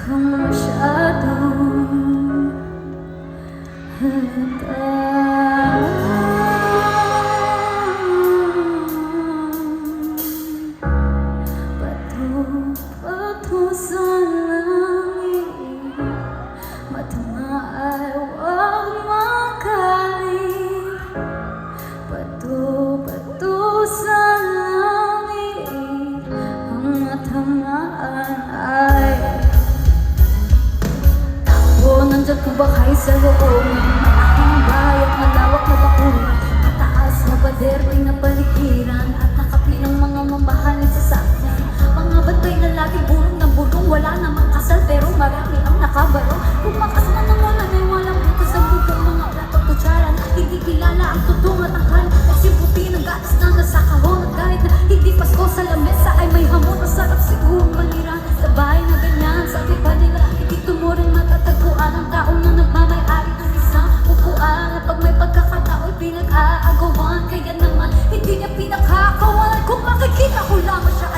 kang masyadong halata. Bato sa langit, mata nga ay huwag makalip. Bato sa langit, ang matamaan ay takbo. Nandyan ko ba kayo sa loob ng aking bayan, malawak na bakuran, mataas na pader, na paligiran, at nakapilang mga mamahalin sa sakyan. Mga bantay na lagi burong ng burong, wala namang kasal pero marami ang nakabarong. Kumakas man ang wala na'y walang bukas ang bugong mga plato kutsara na hindi kilala ang tutong at ang kan. Nagsiputi ng gatas na nasa kahon, at kahit na hindi Pasko sa lamesa ay may hamon. Ang sarap sigurong manira sa bahay na ganyan. Sabi pa nila dito mo rin matatagpuan ang taong na nagmamay-ari ng isang upuan, at pag may pagkakatao'y pinag-aagawan. Kaya naman hindi niya pinakakawalan, kung makikita ko lamang siya